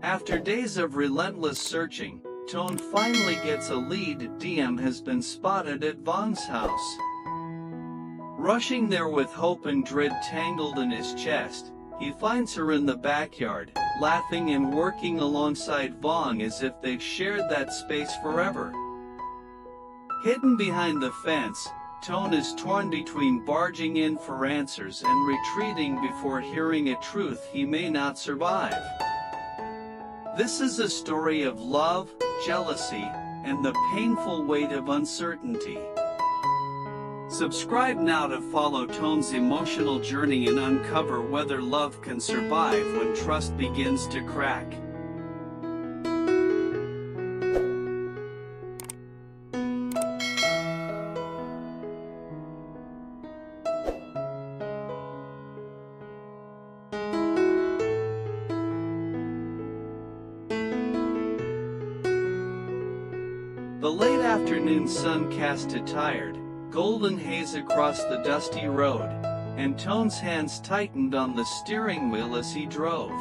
After days of relentless searching, Toan finally gets a lead. Diem has been spotted at Vuong's house. Rushing there with hope and dread tangled in his chest, he finds her in the backyard, laughing and working alongside Vuong as if they've shared that space forever. Hidden behind the fence, Toan is torn between barging in for answers and retreating before hearing a truth he may not survive. This is a story of love, jealousy, and the painful weight of uncertainty. Subscribe now to follow Toan's emotional journey and uncover whether love can survive when trust begins to crack. The late afternoon sun cast a tired, golden haze across the dusty road, and Toan's hands tightened on the steering wheel as he drove.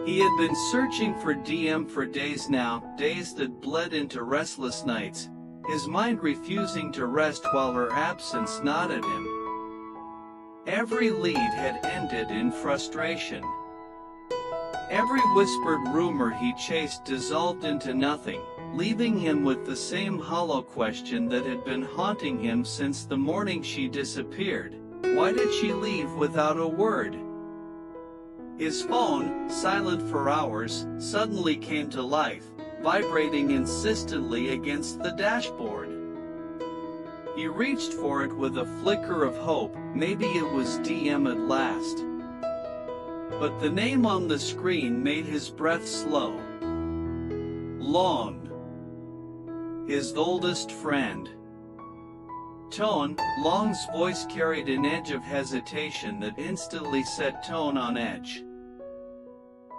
He had been searching for Diem for days now, days that bled into restless nights, his mind refusing to rest while her absence gnawed at him. Every lead had ended in frustration. Every whispered rumor he chased dissolved into nothing, leaving him with the same hollow question that had been haunting him since the morning she disappeared. Why did she leave without a word? His phone, silent for hours, suddenly came to life, vibrating insistently against the dashboard. He reached for it with a flicker of hope. Maybe it was Diem at last. But the name on the screen made his breath slow. Long. His oldest friend. Toan. Long's voice carried an edge of hesitation that instantly set Toan on edge.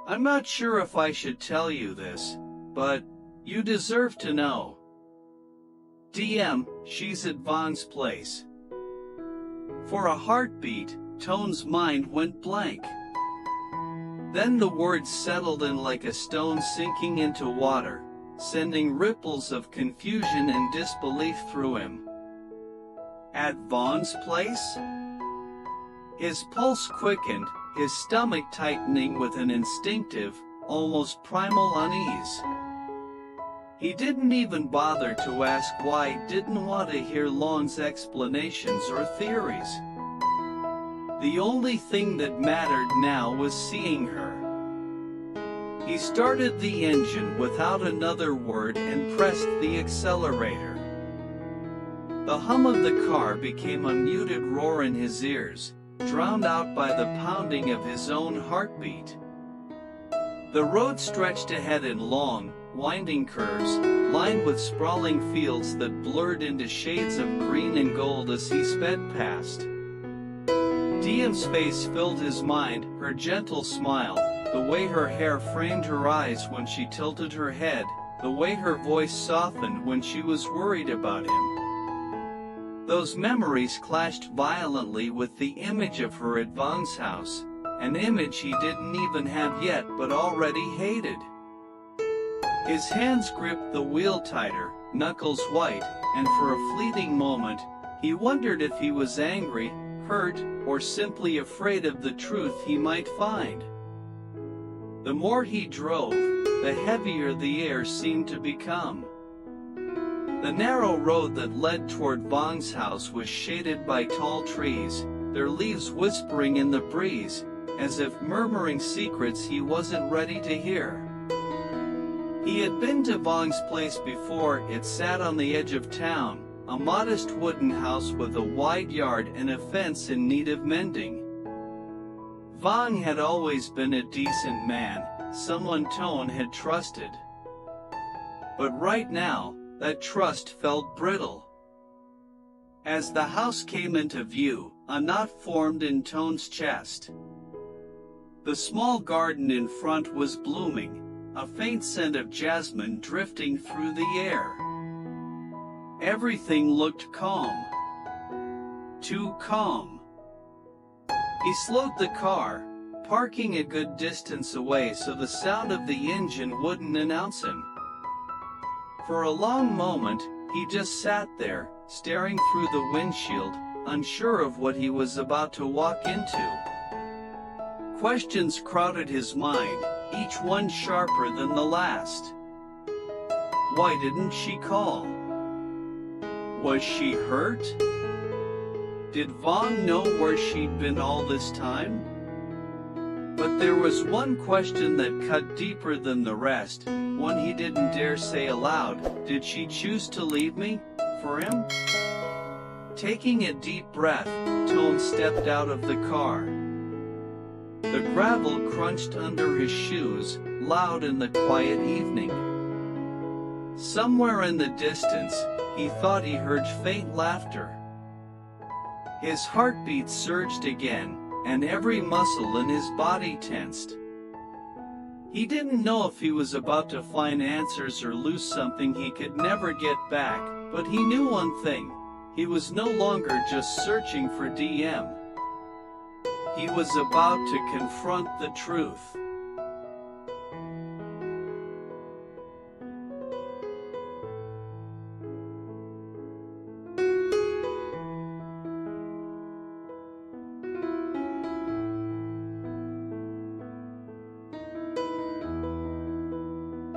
I'm not sure if I should tell you this, but you deserve to know. Diem, she's at Vuong's place. For a heartbeat, Toan's mind went blank. Then the words settled in like a stone sinking into water, sending ripples of confusion and disbelief through him. At Vuong's place? His pulse quickened, his stomach tightening with an instinctive, almost primal unease. He didn't even bother to ask why, didn't want to hear Long's explanations or theories. The only thing that mattered now was seeing her. He started the engine without another word and pressed the accelerator. The hum of the car became a muted roar in his ears, drowned out by the pounding of his own heartbeat. The road stretched ahead in long, winding curves, lined with sprawling fields that blurred into shades of green and gold as he sped past. Diem's face filled his mind, her gentle smile, the way her hair framed her eyes when she tilted her head, the way her voice softened when she was worried about him. Those memories clashed violently with the image of her at Vuong's house, an image he didn't even have yet but already hated. His hands gripped the wheel tighter, knuckles white, and for a fleeting moment, he wondered if he was angry, hurt, or simply afraid of the truth he might find. The more he drove, the heavier the air seemed to become. The narrow road that led toward Vuong's house was shaded by tall trees, their leaves whispering in the breeze, as if murmuring secrets he wasn't ready to hear. He had been to Vuong's place before. It sat on the edge of town, a modest wooden house with a wide yard and a fence in need of mending. Vuong had always been a decent man, someone Toan had trusted. But right now, that trust felt brittle. As the house came into view, a knot formed in Toan's chest. The small garden in front was blooming, a faint scent of jasmine drifting through the air. Everything looked calm. Too calm. He slowed the car, parking a good distance away so the sound of the engine wouldn't announce him. For a long moment, he just sat there, staring through the windshield, unsure of what he was about to walk into. Questions crowded his mind, each one sharper than the last. Why didn't she call? Was she hurt? Did Vuong know where she'd been all this time? But there was one question that cut deeper than the rest, one he didn't dare say aloud. Did she choose to leave me? For him? Taking a deep breath, Toan stepped out of the car. The gravel crunched under his shoes, loud in the quiet evening. Somewhere in the distance, he thought he heard faint laughter. His heartbeat surged again, and every muscle in his body tensed. He didn't know if he was about to find answers or lose something he could never get back, but he knew one thing: he was no longer just searching for Diem. He was about to confront the truth.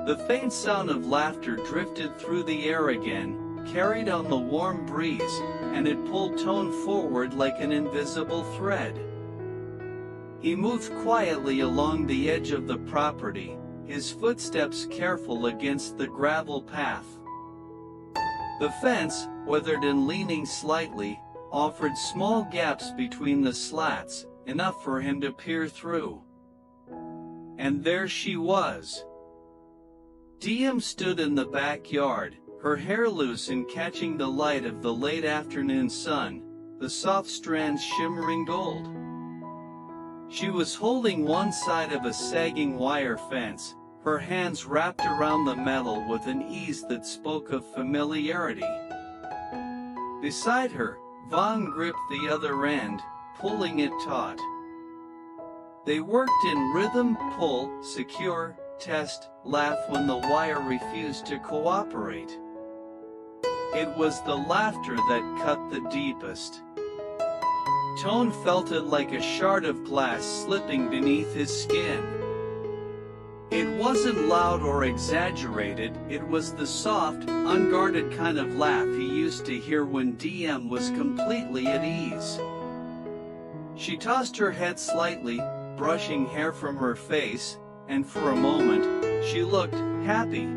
The faint sound of laughter drifted through the air again, carried on the warm breeze, and it pulled Toan forward like an invisible thread. He moved quietly along the edge of the property, his footsteps careful against the gravel path. The fence, weathered and leaning slightly, offered small gaps between the slats, enough for him to peer through. And there she was. Diem stood in the backyard, her hair loose and catching the light of the late afternoon sun, the soft strands shimmering gold. She was holding one side of a sagging wire fence, her hands wrapped around the metal with an ease that spoke of familiarity. Beside her, Vuong gripped the other end, pulling it taut. They worked in rhythm, pull, secure, test, laugh when the wire refused to cooperate. It was the laughter that cut the deepest. Toan felt it like a shard of glass slipping beneath his skin. It wasn't loud or exaggerated, it was the soft, unguarded kind of laugh he used to hear when Diem was completely at ease. She tossed her head slightly, brushing hair from her face, and for a moment, she looked happy.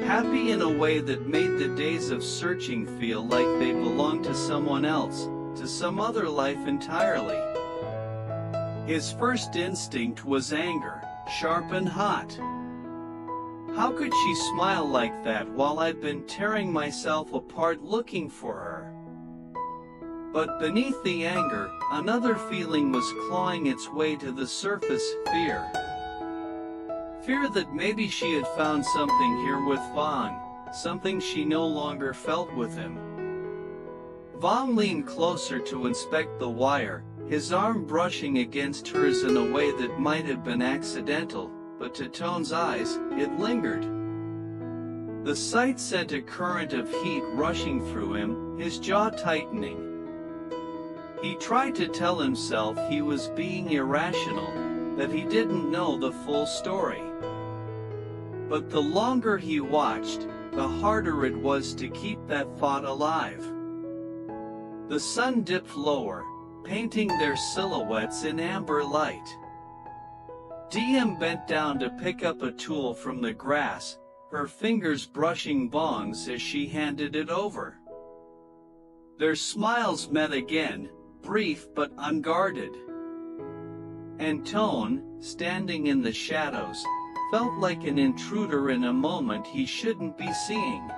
Happy in a way that made the days of searching feel like they belonged to someone else, to some other life entirely. His first instinct was anger, sharp and hot. How could she smile like that while I'd been tearing myself apart looking for her? But beneath the anger, another feeling was clawing its way to the surface: fear. Fear that maybe she had found something here with Vuong, something she no longer felt with him. Vuong leaned closer to inspect the wire, his arm brushing against hers in a way that might have been accidental, but to Toan's eyes, it lingered. The sight sent a current of heat rushing through him, his jaw tightening. He tried to tell himself he was being irrational, that he didn't know the full story. But the longer he watched, the harder it was to keep that thought alive. The sun dipped lower, painting their silhouettes in amber light. Diem bent down to pick up a tool from the grass, her fingers brushing bongs as she handed it over. Their smiles met again, brief but unguarded. And Toan, standing in the shadows, felt like an intruder in a moment he shouldn't be seeing.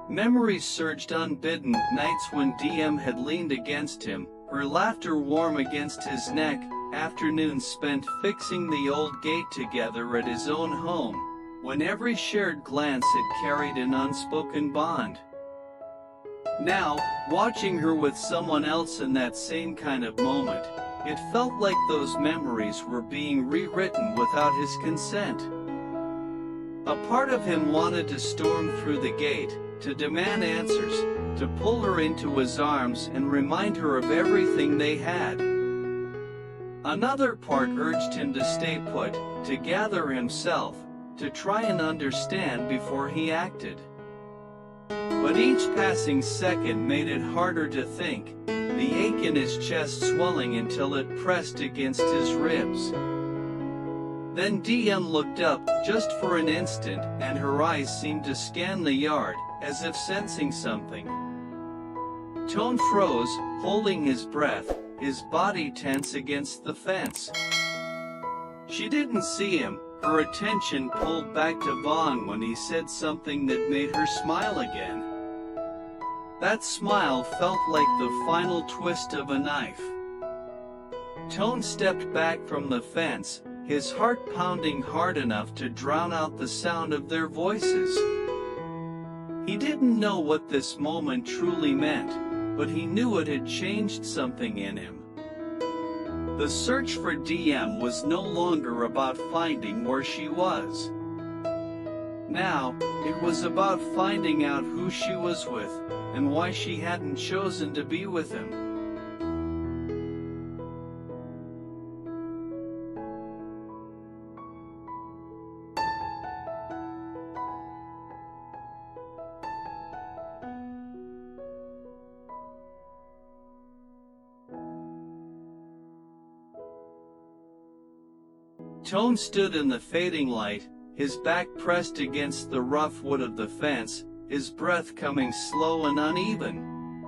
Memories surged unbidden, nights when Diem had leaned against him, her laughter warm against his neck, afternoons spent fixing the old gate together at his own home, when every shared glance had carried an unspoken bond. Now, watching her with someone else in that same kind of moment, It felt like those memories were being rewritten without his consent. A part of him wanted to storm through the gate, to demand answers, to pull her into his arms and remind her of everything they had. Another part urged him to stay put, to gather himself, to try and understand before he acted. But each passing second made it harder to think, the ache in his chest swelling until it pressed against his ribs. Then Diem looked up, just for an instant, and her eyes seemed to scan the yard, as if sensing something. Toan froze, holding his breath, his body tense against the fence. She didn't see him, her attention pulled back to Vuong when he said something that made her smile again. That smile felt like the final twist of a knife. Toan stepped back from the fence, his heart pounding hard enough to drown out the sound of their voices. He didn't know what this moment truly meant, but he knew it had changed something in him. The search for Diem was no longer about finding where she was. Now, it was about finding out who she was with, and why she hadn't chosen to be with him. Toan stood in the fading light, his back pressed against the rough wood of the fence, his breath coming slow and uneven.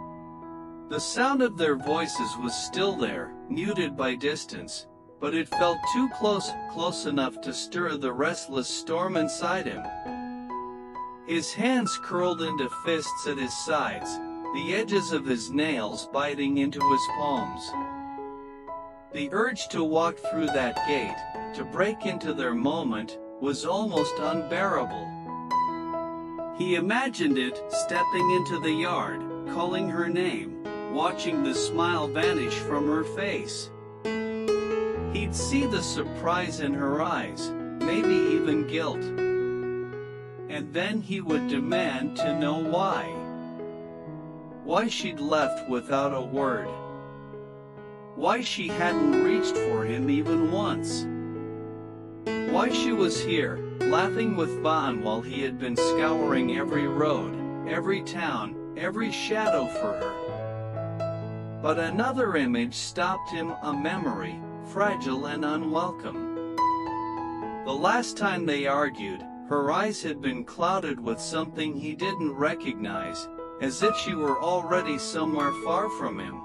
The sound of their voices was still there, muted by distance, but it felt too close enough to stir the restless storm inside him. His hands curled into fists at his sides, the edges of his nails biting into his palms. The urge to walk through that gate, to break into their moment, was almost unbearable. He imagined it, stepping into the yard, calling her name, watching the smile vanish from her face. He'd see the surprise in her eyes, maybe even guilt. And then he would demand to know why. Why she'd left without a word. Why she hadn't reached for him even once. Why she was here, laughing with Vuong while he had been scouring every road, every town, every shadow for her. But another image stopped him, a memory, fragile and unwelcome. The last time they argued, her eyes had been clouded with something he didn't recognize, as if she were already somewhere far from him.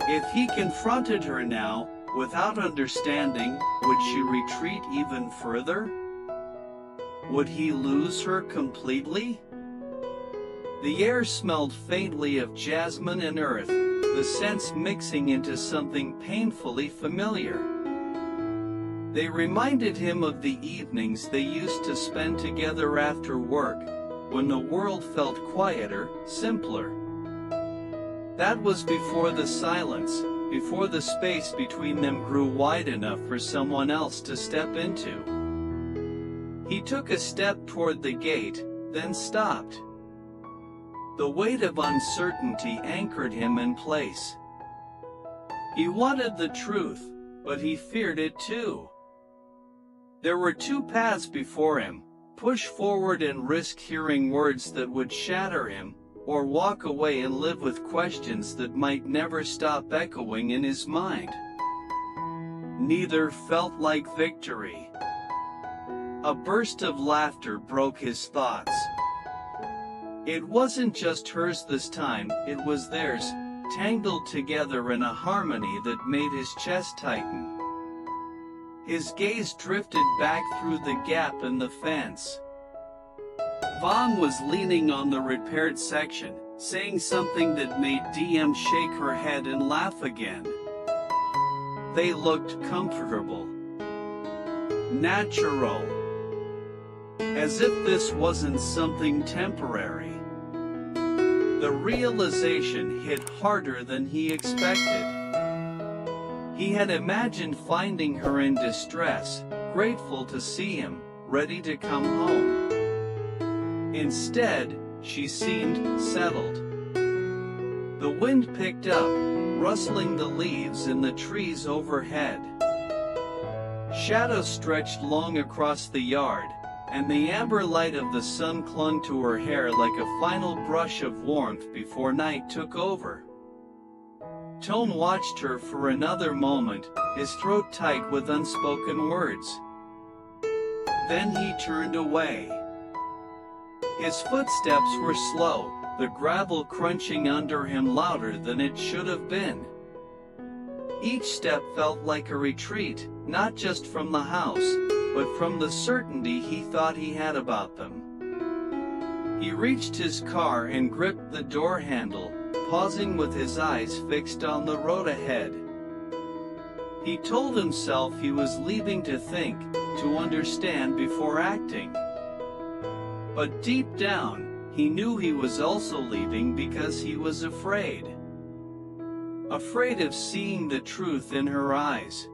If he confronted her now, without understanding, would she retreat even further? Would he lose her completely? The air smelled faintly of jasmine and earth, the scents mixing into something painfully familiar. They reminded him of the evenings they used to spend together after work, when the world felt quieter, simpler. That was before the silence, before the space between them grew wide enough for someone else to step into. He took a step toward the gate, then stopped. The weight of uncertainty anchored him in place. He wanted the truth, but he feared it too. There were two paths before him: push forward and risk hearing words that would shatter him, or walk away and live with questions that might never stop echoing in his mind. Neither felt like victory. A burst of laughter broke his thoughts. It wasn't just hers this time, it was theirs, tangled together in a harmony that made his chest tighten. His gaze drifted back through the gap in the fence. Vuong was leaning on the repaired section, saying something that made Diem shake her head and laugh again. They looked comfortable. Natural. As if this wasn't something temporary. The realization hit harder than he expected. He had imagined finding her in distress, grateful to see him, ready to come home. Instead, she seemed settled. The wind picked up, rustling the leaves in the trees overhead. Shadows stretched long across the yard, and the amber light of the sun clung to her hair like a final brush of warmth before night took over. Toan watched her for another moment, his throat tight with unspoken words. Then he turned away. His footsteps were slow, the gravel crunching under him louder than it should have been. Each step felt like a retreat, not just from the house, but from the certainty he thought he had about them. He reached his car and gripped the door handle, pausing with his eyes fixed on the road ahead. He told himself he was leaving to think, to understand before acting. But deep down, he knew he was also leaving because he was afraid. Afraid of seeing the truth in her eyes.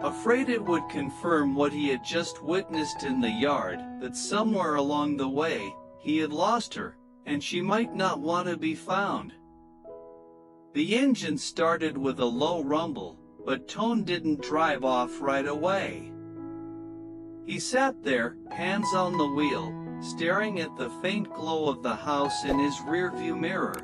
Afraid it would confirm what he had just witnessed in the yard, that somewhere along the way, he had lost her, and she might not want to be found. The engine started with a low rumble, but Toan didn't drive off right away. He sat there, hands on the wheel, staring at the faint glow of the house in his rearview mirror.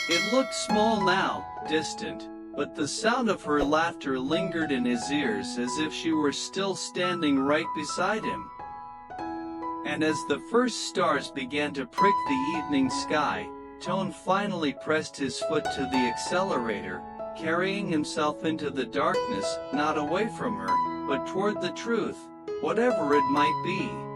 It looked small now, distant, but the sound of her laughter lingered in his ears as if she were still standing right beside him. And as the first stars began to prick the evening sky, Toan finally pressed his foot to the accelerator, carrying himself into the darkness, not away from her, but toward the truth, whatever it might be.